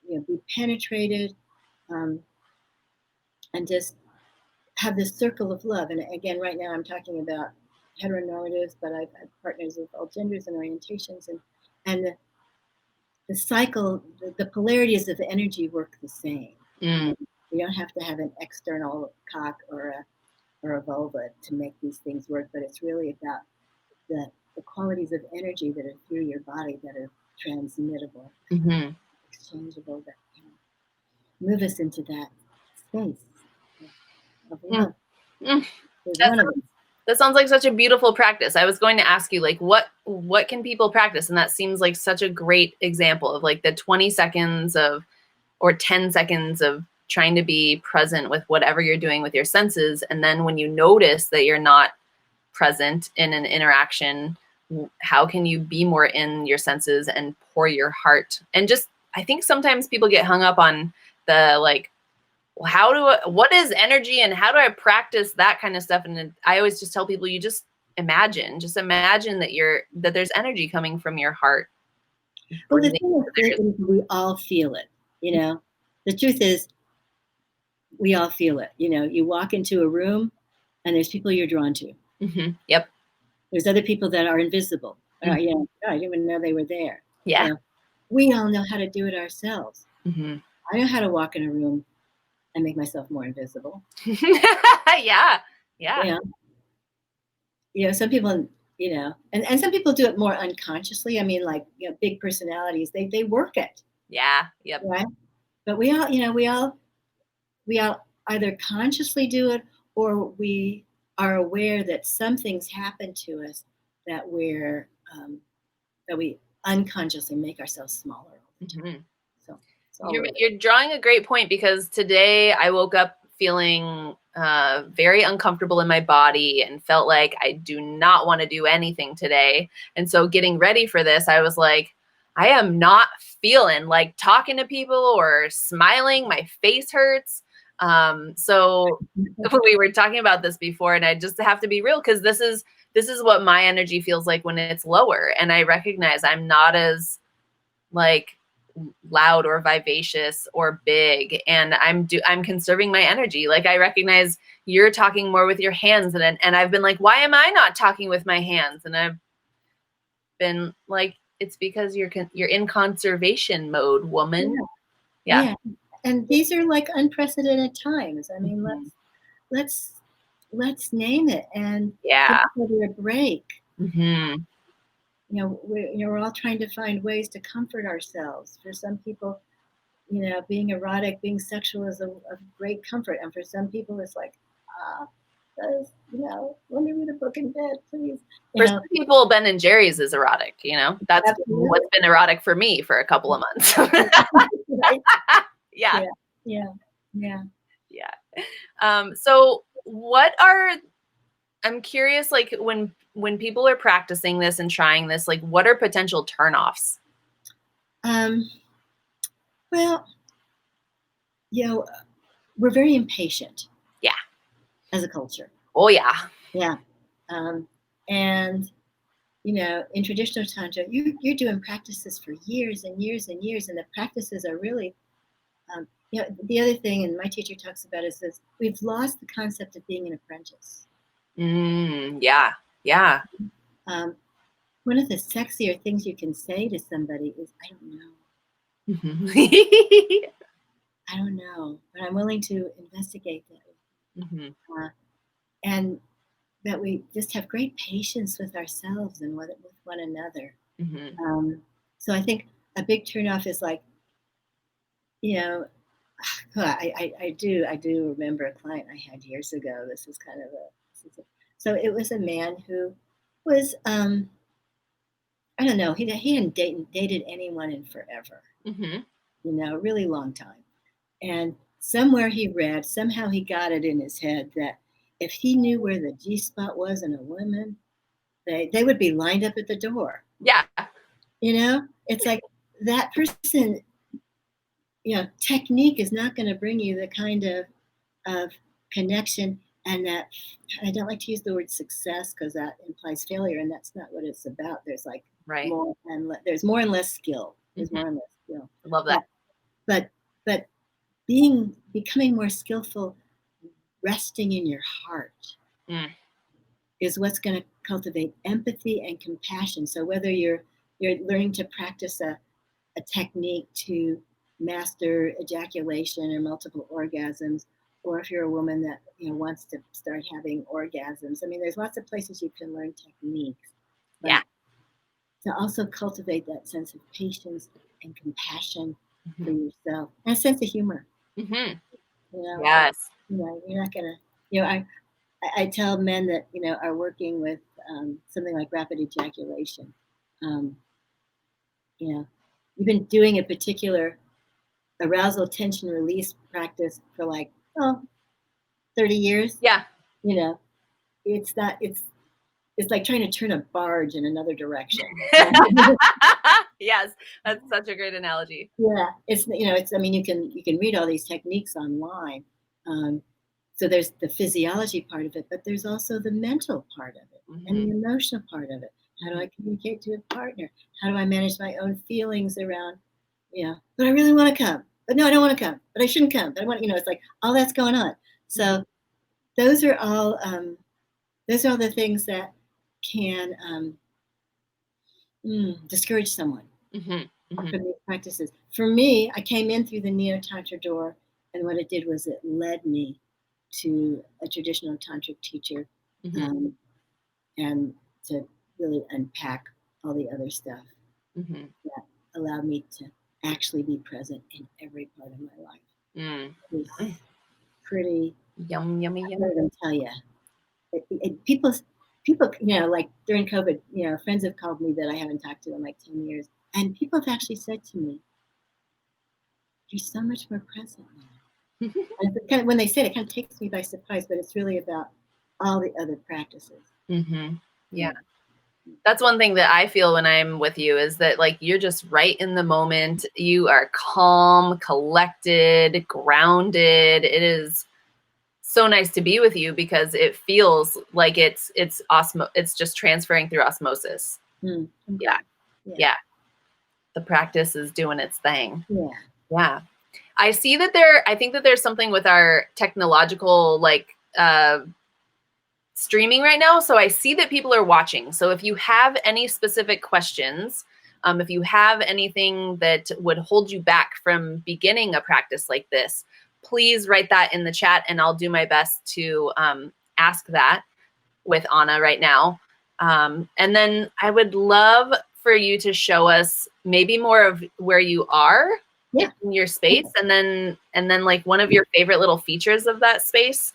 you know, be penetrated and just have this circle of love. And again, right now I'm talking about heteronormatives, but I've had partners of all genders and orientations, and the cycle, the polarities of the energy work the same. You don't have to have an external cock or a vulva to make these things work, but it's really about the qualities of energy that are through your body that are transmittable, exchangeable, that can move us into that space of love. That sounds like such a beautiful practice. I was going to ask you, like, what can people practice? And that seems like such a great example of like the 20 seconds of, or 10 seconds of trying to be present with whatever you're doing with your senses. And then when you notice that you're not present in an interaction, how can you be more in your senses and pour your heart? And just, I think sometimes people get hung up on the like, what is energy and how do I practice that kind of stuff? And I always just tell people, you just imagine that there's energy coming from your heart. Well, the thing is, we all feel it, you know. The truth is, we all feel it. You know, you walk into a room and there's people you're drawn to. Yep. There's other people that are invisible. I didn't even know they were there. Yeah. You know, we all know how to do it ourselves. I know how to walk in a room and make myself more invisible. Yeah. You know, some people, you know, and some people do it more unconsciously. I mean, like, you know, big personalities, they work it. Yeah. Yep. Right. But we all, you know, we all either consciously do it, or we are aware that some things happen to us that we unconsciously make ourselves smaller. So you're drawing a great point, because today I woke up feeling very uncomfortable in my body and felt like I do not want to do anything today. And so getting ready for this, I was like, I am not feeling like talking to people or smiling. My face hurts. So we were talking about this before, and I just have to be real, because this is what my energy feels like when it's lower. And I recognize I'm not as like loud or vivacious or big, and I'm conserving my energy. Like, I recognize you're talking more with your hands, and I've been like, why am I not talking with my hands? And I've been like, it's because you're in conservation mode, woman. Yeah. and these are like unprecedented times. I mean, Mhm. let's name it and give Yeah. each other a break. Mhm. You know, we're all trying to find ways to comfort ourselves. For some people, you know, being erotic, being sexual is a great comfort, and for some people, it's like, ah, you know, let me read a book in bed, please. You For know, some people, Ben and Jerry's is erotic, you know? That's absolutely. what's been erotic for me for a couple of months. Right? Yeah. Yeah, yeah, yeah. Yeah. So I'm curious, like when people are practicing this and trying this, like what are potential turnoffs? Um, well, you know, we're very impatient Yeah. as a culture. Oh yeah. Yeah. And you know, in traditional tantra, you're doing practices for years and years and years, and the practices are really, you know, the other thing, and my teacher talks about is this: we've lost the concept of being an apprentice. Yeah. Yeah. Um, one of the sexier things you can say to somebody is, "I don't know, Mhm. I don't know, but I'm willing to investigate that," Mhm. and that we just have great patience with ourselves and with one another. Mhm. Um, so I think a big turnoff is like, you know, I do remember a client I had years ago. This is kind of so it was a man who was, I don't know, he hadn't dated anyone in forever, Mhm. you know, a really long time. And somewhere he read, somehow he got it in his head that if he knew where the G spot was in a woman, they would be lined up at the door. Yeah. You know, it's like that person, you know, technique is not going to bring you the kind of connection and that. I don't like to use the word success because that implies failure, and that's not what it's about. There's like Right. there's more and less skill. There's Mhm. more and less skill, I love that. but but but becoming more skillful, resting in your heart Mm. is what's going to cultivate empathy and compassion. So whether you're learning to practice a technique to master ejaculation or multiple orgasms, or if you're a woman that, you know, wants to start having orgasms. I mean, there's lots of places you can learn techniques, Yeah. but to also cultivate that sense of patience and compassion for Mhm. yourself and a sense of humor. Mhm. You know, it's like, Yes. you know, you're not gonna, you know, I tell men that, you know, are working with something like rapid ejaculation. Um, you know, you've been doing a particular arousal tension release practice for like, oh, 30 years. Yeah. You know, it's not, it's like trying to turn a barge in another direction. Yes, that's such a great analogy. Yeah, it's, you know, it's, I mean, you can read all these techniques online. Um, so there's the physiology part of it, but there's also the mental part of it and Mhm. the emotional part of it. How do Mhm. I communicate to a partner? How do I manage my own feelings around, you know, but I really want to come, but no, I don't want to come, but I shouldn't come, but I want, you know, it's like all that's going on. Mhm. So those are all, those are all the things that can discourage someone Mhm. Mhm. from these practices. For me, I came in through the Neo Tantra door, and what it did was it led me to a traditional tantric teacher, Mhm. um, and to really unpack all the other stuff Mhm. that allowed me to actually be present in every part of my life. Mm. It was pretty. Yum, yummy, I yum. can't even tell you. People, you know, like during COVID, you know, friends have called me that I haven't talked to in like 10 years, and people have actually said to me, "You're so much more present now." And it's kind of, when they say it, it kind of takes me by surprise, but it's really about all the other practices. Mhm. Yeah. Yeah. That's one thing that I feel when I'm with you is that like you're just right in the moment. You are calm, collected, grounded. It is so nice to be with you because it feels like it's just transferring through osmosis. I'm Yeah. glad. Yeah. Yeah. The practice is doing its thing. Yeah. Yeah. I think that there's something with our technological like streaming right now. So I see that people are watching. So if you have any specific questions, If you have anything that would hold you back from beginning a practice like this, please write that in the chat, and I'll do my best to ask that with Anna right now. And then I would love for you to show us maybe more of where you are in your space, and then like one of your favorite little features of that space.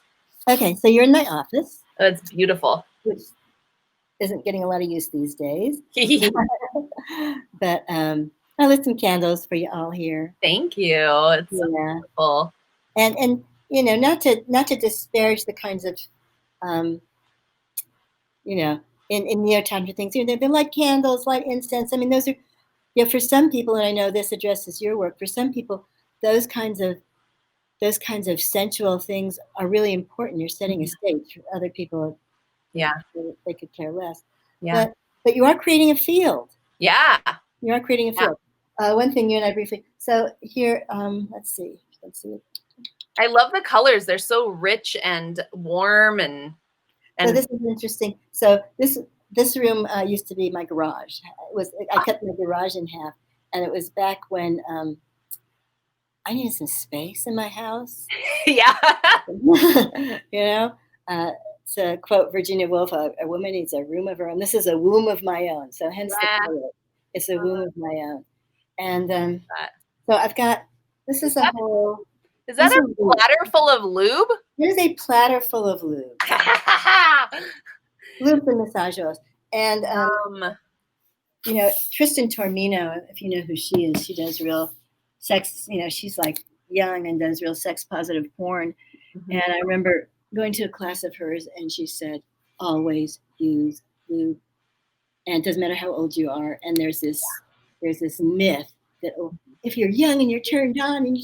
Okay, so you're in my office. Oh, it's beautiful. Which isn't getting a lot of use these days. But I lit some candles for you all here. Thank you. It's so beautiful. And you know, not to disparage the kinds of you know, in neo-tantra things, you know, they light candles, light incense. I mean, those are, you know, for some people, and I know this addresses your work, for some people, those kinds of sensual things are really important. You're setting a stage. For other people, they could care less. Yeah. But you are creating a field. Yeah. You are creating a field. One thing you and I briefly. So here, let's see. I love the colors. They're so rich and warm and. So this is interesting. So this room used to be my garage. I cut my garage in half, and it was back when I needed some space in my house. Yeah. You know, to quote Virginia Woolf, a woman needs a room of her own. This is a womb of my own. So hence the color. It's a womb of my own. And so I've got, this is a whole. Is that a platter full of lube? It is a platter full of lube. Lube and massage oils. And, you know, Tristan Tormino, if you know who she is, she does real sex, you know, she's like young and does real sex positive porn. And I remember going to a class of hers, and she said, always use lube. And it doesn't matter how old you are. And there's this myth that if you're young and you're turned on and you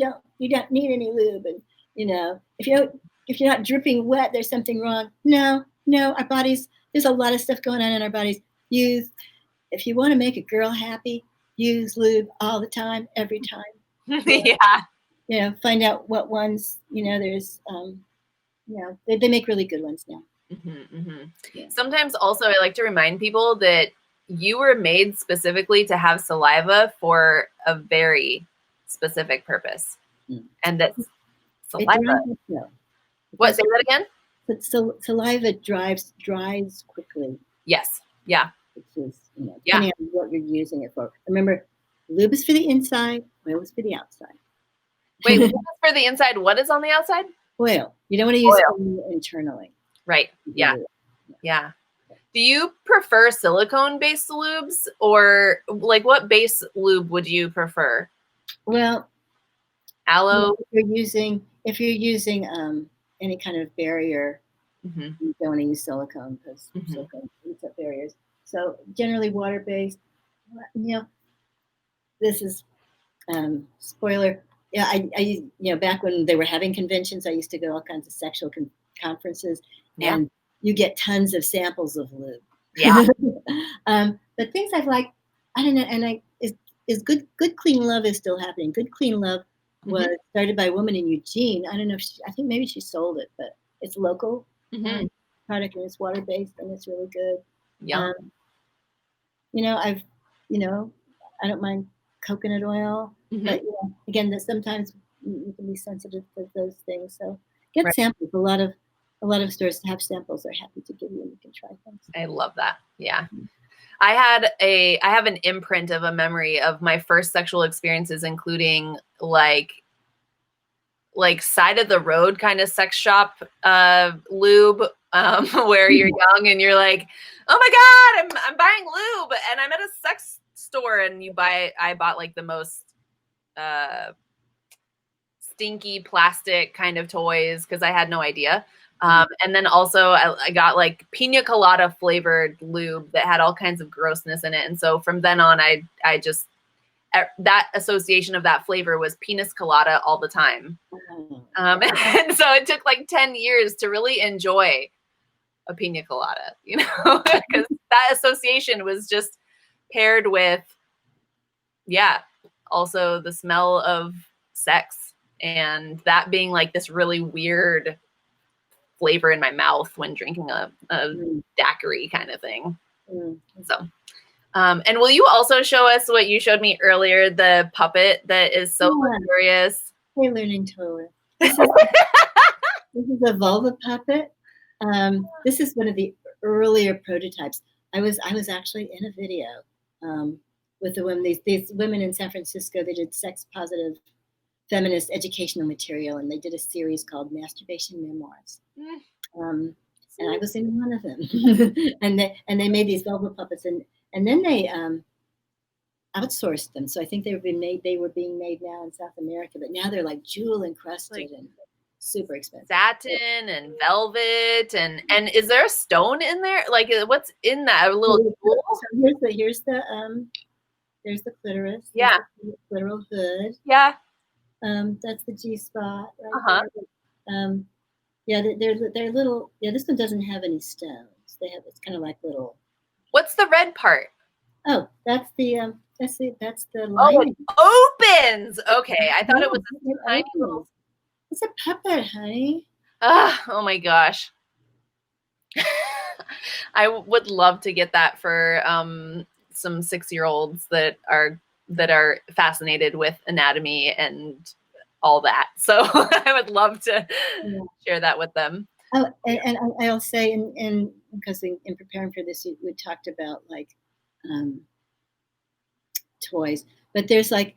don't need any lube, and you know, if you're not dripping wet, there's something wrong. No, our bodies, there's a lot of stuff going on in our bodies. If you want to make a girl happy, use lube all the time, every time. Yeah. You know, find out what ones, you know, there's, you know, they make really good ones now. Yeah. Sometimes also I like to remind people that you were made specifically to have saliva for a very specific purpose. And that saliva. What? Say that again? But saliva dries quickly. Yes. Yeah. Which is, you know, depending on what you're using it for. Remember, lube is for the inside, oil is for the outside. Wait, lube is for the inside. What is on the outside? Oil. You don't want to use it internally. Right. Yeah. Yeah. Do you prefer silicone-based lubes, or like what base lube would you prefer? Well, aloe. If you're using any kind of barrier, you don't want to use silicone because silicone eats up barriers. So generally water-based. You know, this is spoiler. Yeah, I you know, back when they were having conventions, I used to go to all kinds of sexual conferences, and you get tons of samples of lube. Yeah. But things I've liked, I don't know, and is good clean love is still happening. Good clean love was started by a woman in Eugene. I don't know if I think maybe she sold it, but it's local product, and it's water based, and it's really good. Yeah. You know, I don't mind coconut oil, but you know, again, that sometimes you can be sensitive to those things. So get samples. A lot of stores have samples they're happy to give you, and you can try things. I love that. Yeah. I have an imprint of a memory of my first sexual experiences, including like side of the road kind of sex shop lube, where you're young and you're like, oh my God, I'm buying lube, and I'm at a sex store, and I bought like the most stinky plastic kind of toys because I had no idea. And then also I got like pina colada flavored lube that had all kinds of grossness in it. And so from then on, I just, that association of that flavor was pina colada all the time. And so it took like 10 years to really enjoy a pina colada, you know, because that association was just paired with, also the smell of sex, and that being like this really weird flavor in my mouth when drinking a daiquiri kind of thing. So And will you also show us what you showed me earlier, the puppet that is so luxurious? Hey, learning toilet. This is a vulva puppet. This is one of the earlier prototypes. I was actually in a video with the women. These women in San Francisco. They did sex positive feminist educational material, and they did a series called Masturbation Memoirs. And I was in one of them. and they made these vulva puppets, and then they outsourced them. So I think they were being made now in South America, but now they're like jewel encrusted and super expensive. Satin and velvet, and is there a stone in there? Like, what's in that? A little jewel? So there's the clitoris. Yeah. The clitoral hood. Yeah. That's the G spot right there. Yeah, they're little. Yeah, this one doesn't have any stones. It's kind of like little. What's the red part? Oh, that's the lining. Oh, it opens. Okay, I thought it was a tiny little. It's a puppet, honey. Oh my gosh. I would love to get that for some 6-year-olds that are fascinated with anatomy and all that. So I would love to share that with them. Oh, and I'll say, and because in preparing for this, we talked about like toys, but there's like,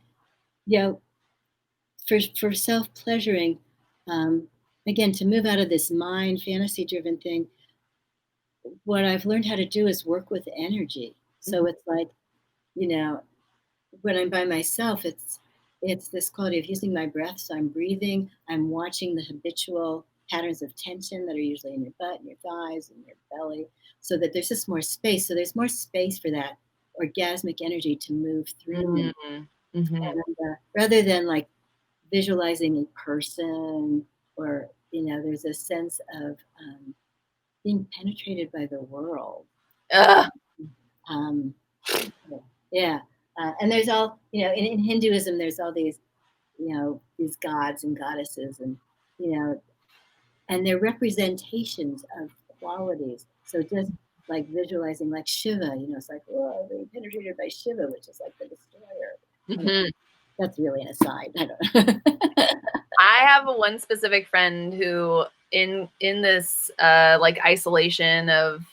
for self-pleasuring, again, to move out of this mind fantasy-driven thing, what I've learned how to do is work with energy. So it's like, when I'm by myself, it's this quality of using my breath. So I'm breathing, I'm watching the habitual patterns of tension that are usually in your butt, and your thighs, and your belly, so that there's just more space. So there's more space for that orgasmic energy to move through me. And, rather than like visualizing a person, or there's a sense of being penetrated by the world. And there's all, in Hinduism, there's all these, these gods and goddesses, and and they're representations of qualities. So just like visualizing like Shiva, it's like, oh, being penetrated by Shiva, which is like the destroyer. That's really an aside. I don't know. I have one specific friend who in this like isolation of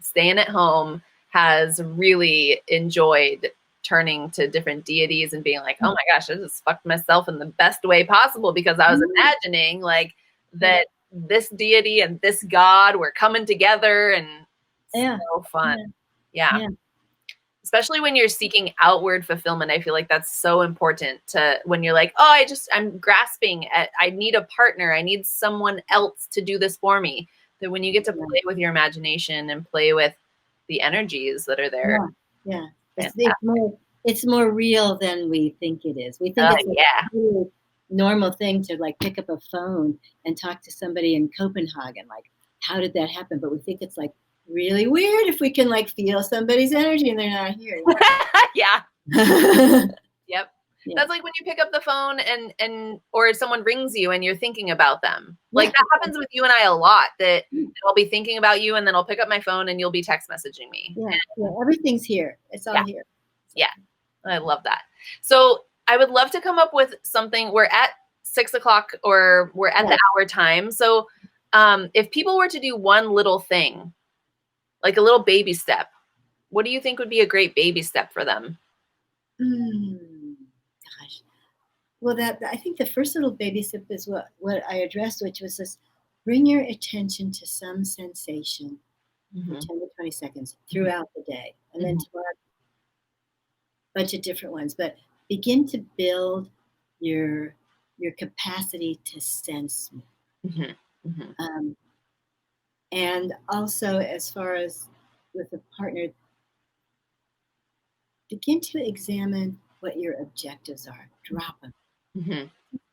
staying at home has really enjoyed turning to different deities and being like, oh my gosh, I just fucked myself in the best way possible, because I was imagining like that this deity and this god were coming together, and so fun. Yeah. Especially when you're seeking outward fulfillment. I feel like that's so important to, when you're like, oh, I'm grasping at, I need a partner. I need someone else to do this for me. That when you get to play with your imagination and play with the energies that are there. Yeah. It's more real than we think it is. We think it's a really normal thing to like pick up a phone and talk to somebody in Copenhagen. Like, how did that happen? But we think it's like really weird if we can like feel somebody's energy and they're not here. Yeah. Yep. Yeah. That's like when you pick up the phone and or someone rings you and you're thinking about them. Like that happens with you and I a lot, that I'll be thinking about you and then I'll pick up my phone and you'll be text messaging me. Yeah. Everything's here. It's all here. Yeah. I love that. So I would love to come up with something. We're at 6:00 or we're at the hour time. So if people were to do one little thing, like a little baby step, what do you think would be a great baby step for them? Gosh. Well, I think the first little baby step is what I addressed, which was this: bring your attention to some sensation for 10 to 20 seconds throughout the day. And then tomorrow, a bunch of different ones. But begin to build your capacity to sense me. And also, as far as with a partner, begin to examine what your objectives are. Drop them.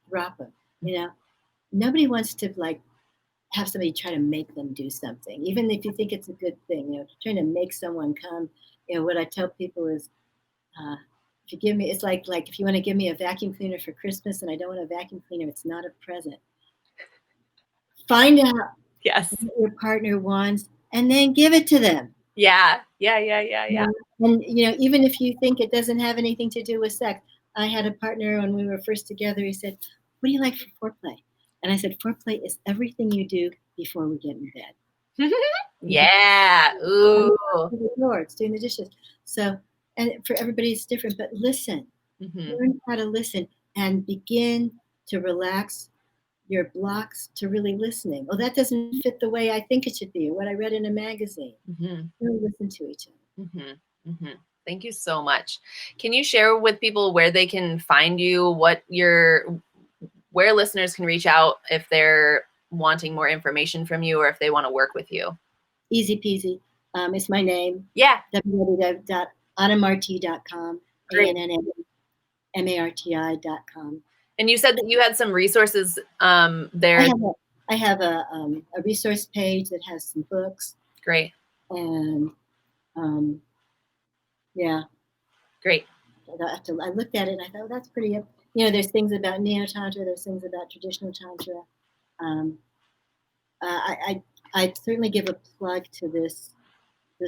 Drop them. Nobody wants to like have somebody try to make them do something, even if you think it's a good thing. Trying to make someone come. What I tell people is, if you give me, it's like if you want to give me a vacuum cleaner for Christmas and I don't want a vacuum cleaner, it's not a present. Find out what your partner wants and then give it to them. Yeah. And, even if you think it doesn't have anything to do with sex, I had a partner when we were first together. He said, "What do you like for foreplay?" And I said, "Foreplay is everything you do before we get in bed." Yeah. Ooh. It's doing the dishes. So, and for everybody it's different, but listen, learn how to listen and begin to relax your blocks to really listening. Oh, that doesn't fit the way I think it should be, or what I read in a magazine. Really listen to each other. Thank you so much. Can you share with people where they can find you, where listeners can reach out if they're wanting more information from you or if they want to work with you? Easy peasy. It's my name. Yeah. www.annamarti.com. Great. ANNAMARTI.com. And you said that you had some resources there. I have a resource page that has some books. Great. And yeah. Great. I looked at it and I thought, that's pretty. There's things about Neo Tantra. There's things about traditional Tantra. I'd certainly give a plug to this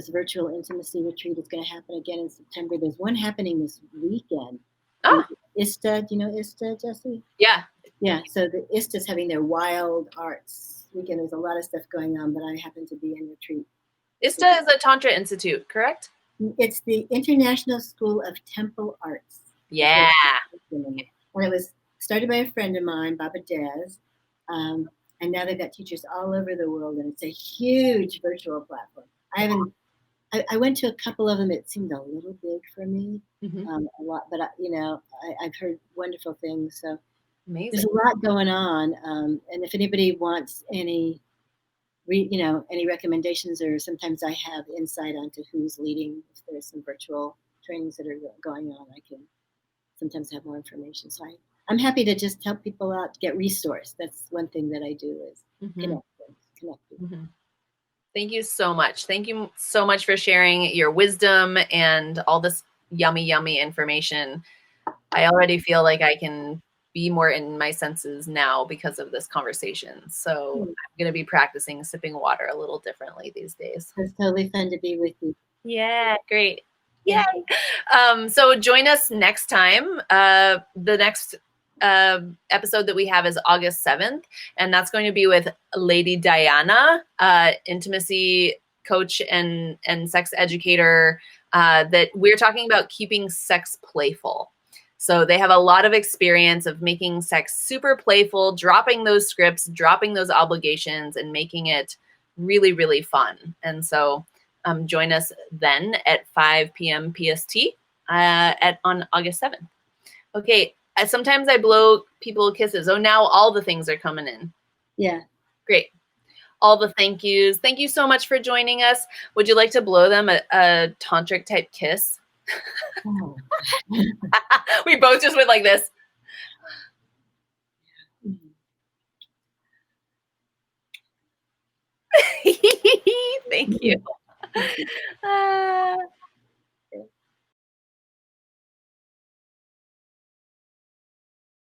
virtual intimacy retreat. It's going to happen again in September. There's one happening this weekend. Oh. ISTA, do you know ISTA, Jessie? Yeah. Yeah, so the ISTA's having their wild arts weekend. There's a lot of stuff going on, but I happen to be in retreat. ISTA is a Tantra Institute, correct? It's the International School of Temple Arts. Yeah. And it was started by a friend of mine, Baba Dez. And now they've got teachers all over the world, and it's a huge virtual platform. I went to a couple of them. It seemed a little big for me, a lot, but I've heard wonderful things. So amazing. There's a lot going on, and if anybody wants any recommendations, or sometimes I have insight onto who's leading. If there's some virtual trainings that are going on, I can sometimes have more information. So I'm happy to just help people out to get resourced. That's one thing that I do is connect people. Thank you so much. Thank you so much for sharing your wisdom and all this yummy information. I already feel like I can be more in my senses now because of this conversation. So I'm going to be practicing sipping water a little differently these days. It's totally fun to be with you. Yeah, great. Yay. So join us next time. The next episode that we have is August 7th, and that's going to be with Lady Diana, intimacy coach and sex educator, that we're talking about keeping sex playful. So they have a lot of experience of making sex super playful, dropping those scripts, dropping those obligations, and making it really, really fun. And so join us then at 5 p.m. PST on August 7th. Okay, sometimes I blow people kisses. Oh, now all the things are coming in. Yeah. Great. All the thank yous. Thank you so much for joining us. Would you like to blow them a tantric type kiss? Oh. We both just went like this. Thank you.